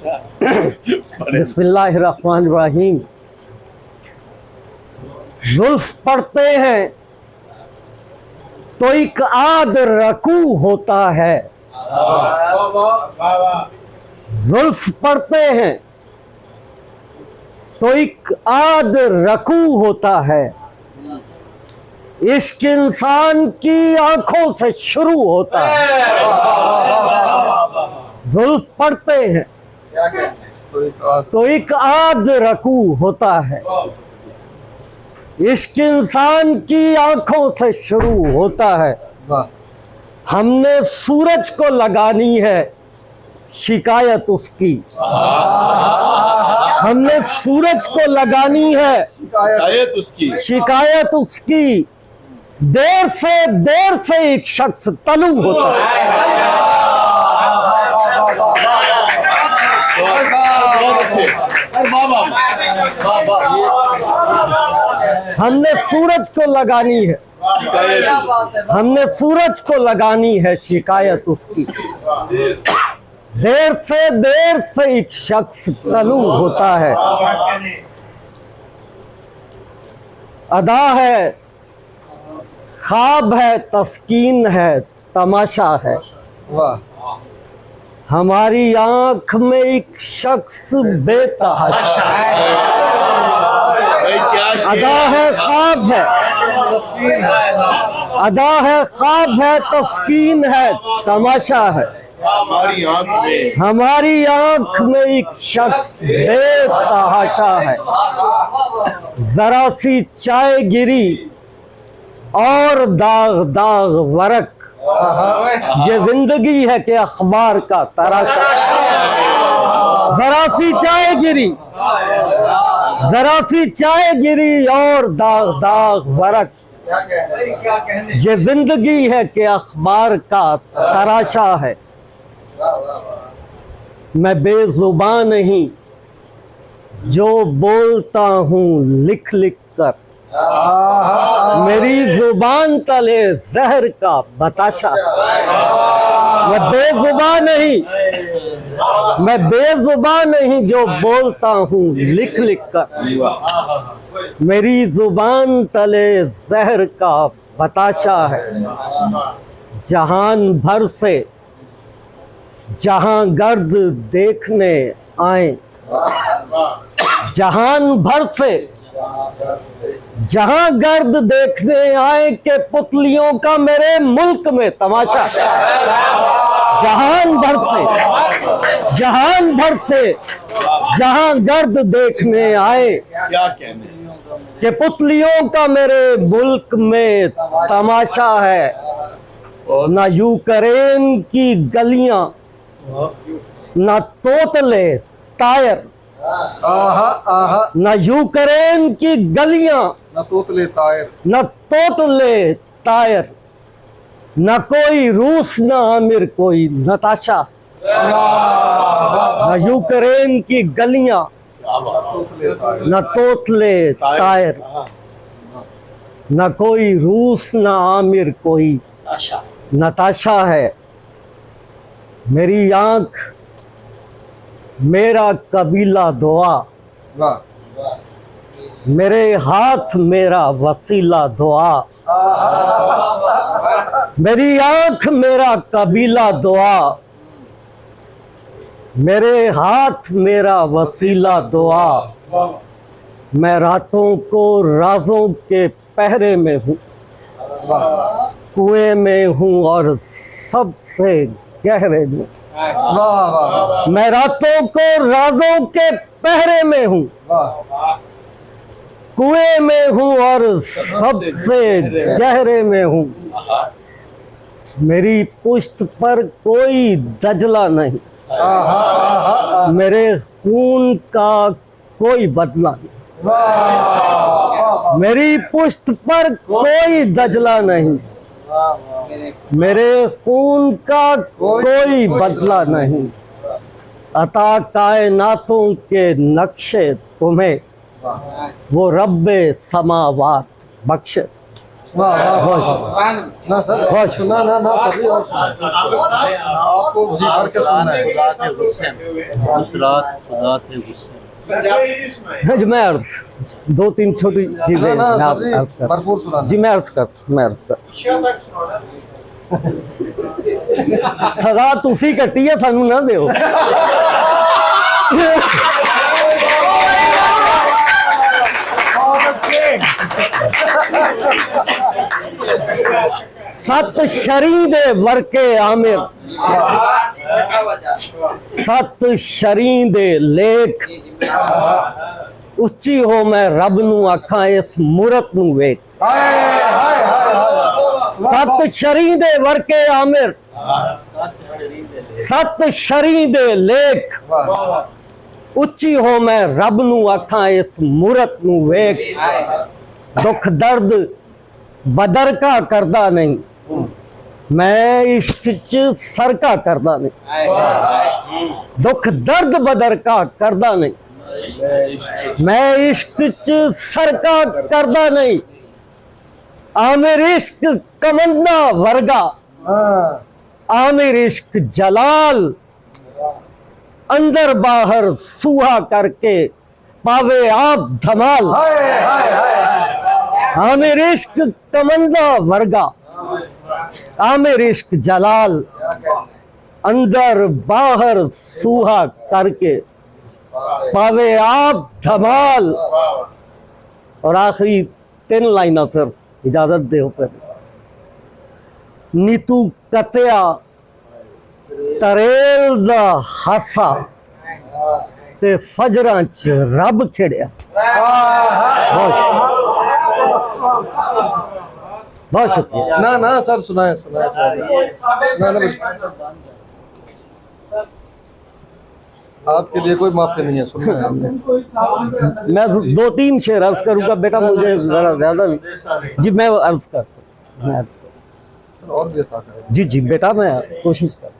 बिस्मिल्लाहिर्रहमानिर्रहीम। जुल्फ पढ़ते हैं तो एक आद रकू होता है। जुल्फ पढ़ते हैं तो एक आद रकू होता है। इश्क इंसान की आंखों से शुरू होता है। जुल्फ पढ़ते हैं तो एक आद रकू होता है। इश्क इंसान की आंखों से शुरू होता है। हमने सूरज को लगानी है शिकायत उसकी। हमने सूरज को लगानी है शिकायत उसकी। देर से एक शख्स तलू होता है। हमने सूरज को लगानी है, हमने सूरज को लगानी है शिकायत उसकी। देर से एक शख्स तलू होता है। अदा है, ख्वाब है, तस्कीन है, तमाशा है। हमारी आंख में एक शख्स बेतहाशा। अदा है, ख्वाब है, अदा है, ख्वाब है, तस्कीन है, तमाशा है। हमारी आंख में एक शख्स बेतहाशा है। जरा सी चाय गिरी और दाग दाग वरक। ये जिंदगी है कि अखबार का तराशा। जरा सी चाय गिरी, जरा सी चाय गिरी और दाग दाग वरक। ये जिंदगी है कि अखबार का तराशा है। मैं बेजुबान नहीं जो बोलता हूँ लिख लिख कर। मेरी जुबान तले जहर का बताशा। मैं बेजुबान नहीं, मैं बेजुबान नहीं जो बोलता हूँ लिख लिख कर। मेरी जुबान तले जहर का बताशा है। जहान भर से जहां गर्द देखने आए, जहान भर से जहां गर्द देखने आए के पुतलियों का मेरे मुल्क में तमाशा। जहान भर से, जहान भर से जहां गर्द देखने आए के पुतलियों का मेरे मुल्क में तमाशा है। ना यूक्रेन की गलियां, ना तोतले तायर। न यूक्रेन की गलियां, न तोतले तायर, न तोतले तायर। न कोई रूस, न आमिर, कोई नताशा। न यूक्रेन की गलियां, न तोतले तायर। न कोई रूस, न आमिर, कोई नताशा है। मेरी आंख मेरा कबीला दुआ, मेरे हाथ मेरा वसीला दुआ। मेरी आंख मेरा कबीला दुआ, मेरे हाथ मेरा वसीला दुआ। मैं रातों को राजों के पहरे में हूँ, कुएं में हूँ और सबसे गहरे में। मैं रातों को राजों के पहरे में हूँ, कुएं में हूँ और सबसे गहरे में हूँ। मेरी पुश्त पर कोई दजला नहीं, मेरे खून का कोई बदला नहीं। मेरी पुश्त पर कोई दजला नहीं, मेरे खून का कोई बदला नहीं। अता कायनातों के नक्शे तुम्हें वो रब्बे समावात बख्शे। वाह वाह बहुत वाह। ना सर बहुत सुना ना ना सभी और सुना आपको जी भर के सुनना है। जी मैं अर्ज 2-3 छोटी चीजें ना मैं ना आप सर जी अर्ज कर भरपूर सुनाना। जी मैं अर्ज कर सजा तुसी कट्टी है सानू ना दियो सत शरी दे वर्के आमिर सत शरी दे लेख उच्ची हो मैं रब नू आखां इस मूरत नू वेख हाय हाय हाय सत शरी दे वर्के आमिर सत शरी दे लेख वाह उच्ची हो मैं रब नू आखां इस मूरत नू वेख दुख दर्द बदर का करदा नहीं मैं इश्क च सरका करदा नहीं दुख दर्द बदर का करदा नहीं मैं इश्क च सरका करदा नहीं आमिर इश्क कमंदा वर्गा हाँ आमिर इश्क जलाल अंदर बाहर सूहा करके पावे आप धमाल हाय हाय हाय आमिर इश्क कमंदा वर्गा आमिर इश्क जलाल अंदर बाहर सूहा करके पावे आप धमाल और आखिरी 3 लाइना सिर्फ इजाजत दे फिर नीतू कतिया तरेल दा हासा ते फजरां च रब खिड़िया बहुत शुक्रिया ना ना सर सुनाए सुनाए ना ना आपके लिए कोई माफी नहीं है सुनना है हमने। मैं 2-3 शेर अर्ज करूंगा बेटा मुझे जरा ज्यादा नहीं जी मैं अर्ज करता और भी था जी जी बेटा मैं कोशिश कर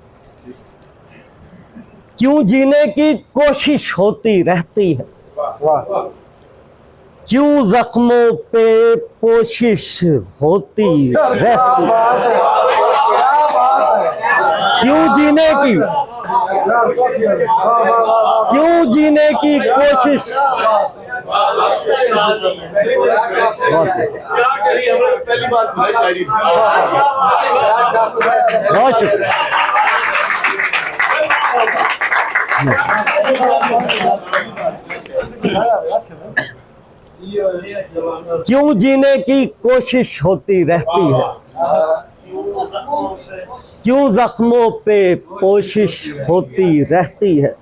क्यों जीने की कोशिश होती रहती है वाह क्यों जख्मों पे कोशिश होती रहती है क्यों जीने की क्यों जीने की कोशिश बहुत शुक्रिया क्यों जीने की कोशिश होती रहती है क्यों जख्मों पे कोशिश होती रहती है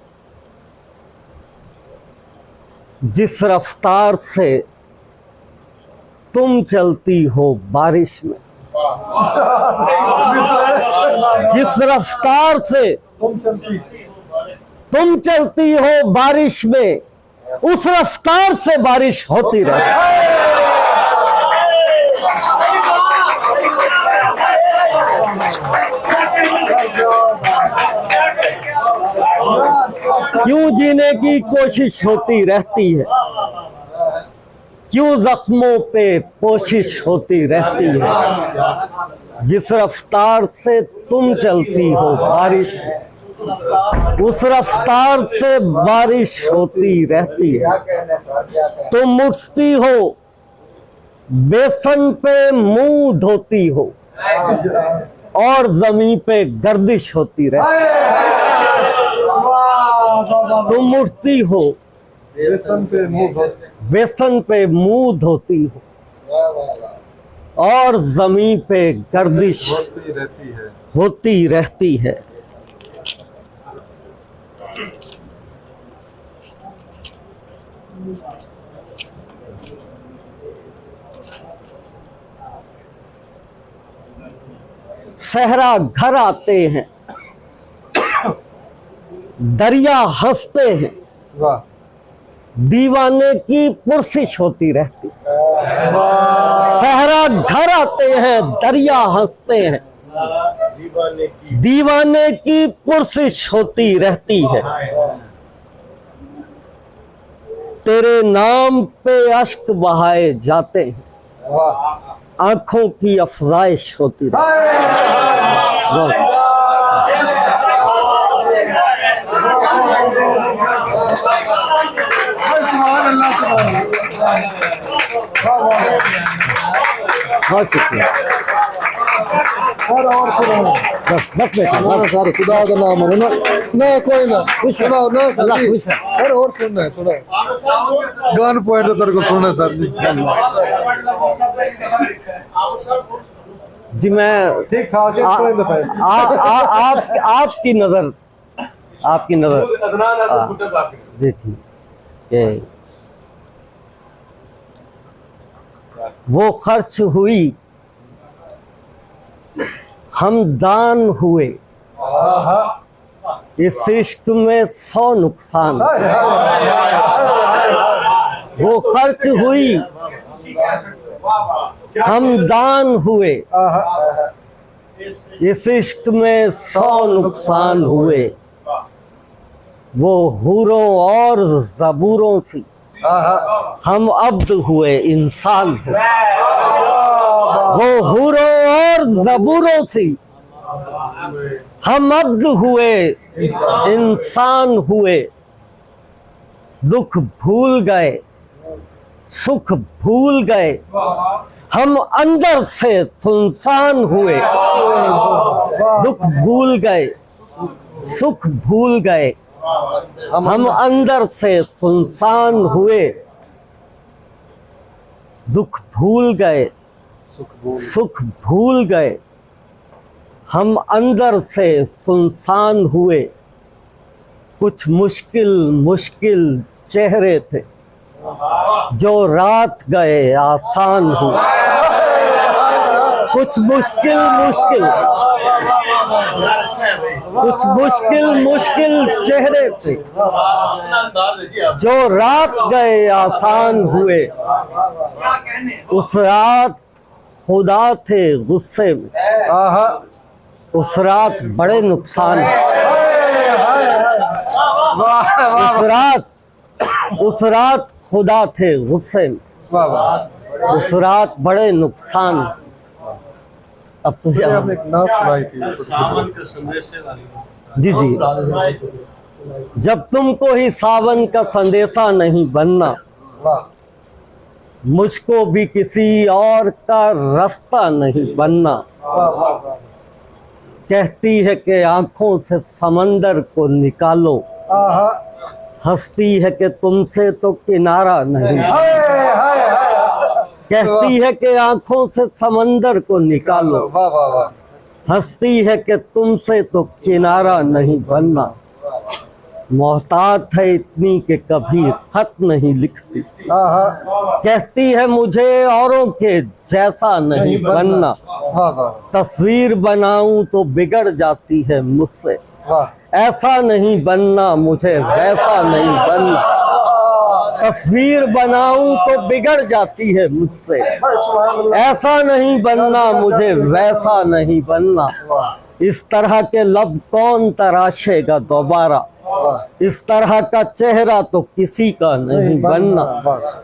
जिस रफ्तार से तुम चलती हो बारिश में जिस रफ्तार से तुम चलती हो बारिश में उस रफ्तार से बारिश होती रहती क्यों जीने की कोशिश होती रहती है क्यों जख्मों पे कोशिश होती रहती है जिस रफ्तार से तुम चलती हो बारिश उस रफ्तार से बारिश होती रहती है तुम उठती हो बेसन पे मुंह धोती हो और जमीन पे गर्दिश होती रहती है तुम उठती हो बेसन पे मुंह धोती हो और जमीन पे गर्दिश होती रहती है सहरा घर आते हैं दरिया हंसते हैं वाह दीवाने की पुरसिश होती रहती सहरा घर आते हैं दरिया हंसते हैं दीवाने की पुरसिश होती रहती है तेरे नाम पे अश्क बहाए जाते हैं वाह आंखों की अफजाइश होती रहे। बहुत। सुभान अल्लाह, सुभान बहुत शुक्रिया। और सुनो बस बेटा, ना सर, खुदा का नाम है ना, ना कोई ना कुछ सुना ना सर अल्लाह जी। खुश है। सर और सुनना है, सुना गान पॉइंट तो तेरे को सुनना है सर जी। जी मैं ठीक ठाक है, कोई ना भाई। आपकी नजर देखिए कि वो खर्च हुई, हम दान हुए, इस इश्क में 100 नुकसान। वो खर्च हुई, हम दान हुए, इस इश्क में 100 नुकसान हुए। वो हूरों और ज़बूरों से हम अब्द हुए, इंसान हुए। वो हूरों और ज़बूरों से हम अब्द हुए, इंसान हुए। दुख भूल गए, सुख भूल गए, हम अंदर से सुनसान हुए। दुख भूल गए, सुख भूल गए, हम अंदर से सुनसान हुए। दुख भूल गए, सुख भूल गए, हम अंदर से सुनसान हुए। कुछ मुश्किल मुश्किल चेहरे थे, जो रात गए आसान हुए। कुछ मुश्किल चेहरे थे, जो रात गए आसान हुए। उस रात खुदा थे गुस्से में, उस रात बड़े नुकसान। उस रात खुदा थे गुस्से में, उस रात बड़े नुकसान। अब तुझे आपने एक नात सुनाई थी सावन का संदेशे वाली। जी जी, जब तुमको ही सावन का संदेशा नहीं बनना, मुझको भी किसी और का रास्ता नहीं बनना। कहती है कि आंखों से समंदर को निकालो, हंसती है कि तुमसे तो किनारा नहीं। कहती है कि आंखों से समंदर को निकालो, हंसती है कि तुमसे तो किनारा नहीं बनना। मोहतात है इतनी कि कभी खत नहीं लिखती, कहती है मुझे औरों के जैसा नहीं बनना। तस्वीर बनाऊं तो बिगड़ जाती है मुझसे, ऐसा नहीं बनना मुझे वैसा नहीं बनना। तस्वीर बनाऊं तो बिगड़ जाती है मुझसे, ऐसा नहीं बनना मुझे वैसा नहीं बनना। इस तरह के लब कौन तराशेगा दोबारा, इस तरह का चेहरा तो किसी का नहीं बनना।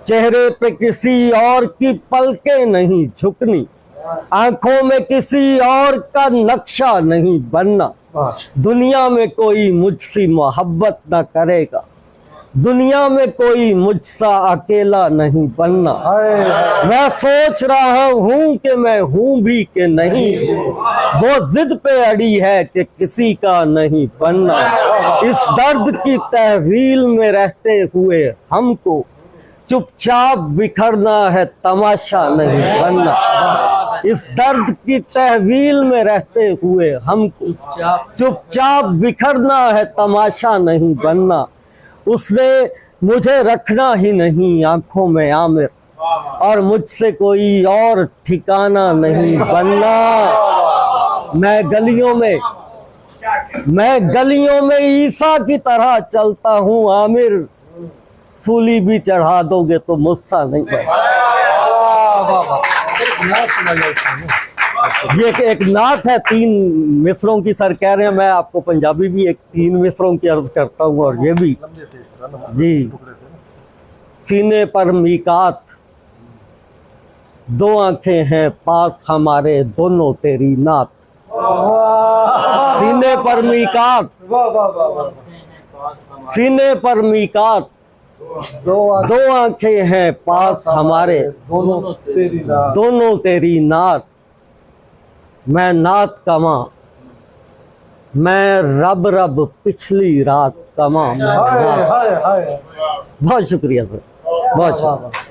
चेहरे पे किसी और की पलकें नहीं झुकनी, आंखों में किसी और का नक्शा नहीं बनना। दुनिया में कोई मुझसे मोहब्बत न करेगा, दुनिया में कोई मुझसा अकेला नहीं बनना। मैं सोच रहा हूँ कि मैं हूँ भी कि नहीं, वो जिद पे अड़ी है कि किसी का नहीं बनना। इस दर्द की तहवील में रहते हुए हमको चुपचाप बिखरना है, तमाशा नहीं बनना। इस दर्द की तहवील में रहते हुए हमको चुपचाप बिखरना है, तमाशा नहीं बनना। उसने मुझे रखना ही नहीं आंखों में आमिर, और मुझसे कोई और ठिकाना नहीं बनना। मैं गलियों में ईसा की तरह चलता हूँ आमिर, सूली भी चढ़ा दोगे तो मुझसा नहीं बनना। ये एक नात है 3 मिसरों की, सर कह रहे हैं। मैं आपको पंजाबी भी एक 3 मिसरों की अर्ज करता हूँ, और ये भी जी। सीने पर मीकात दो आंखें हैं पास हमारे दोनों तेरी नात, सीने पर मीकात, वाह वाह वाह वाह। सीने पर मीकात, दो आंखें हैं पास हमारे दोनों तेरी नात। दोनों तेरी नात। मैं नात कमा, मैं रब रब पिछली रात कमा। हाय हाय हाय। बहुत शुक्रिया सर, बहुत वाह शुक्रिया। वाह।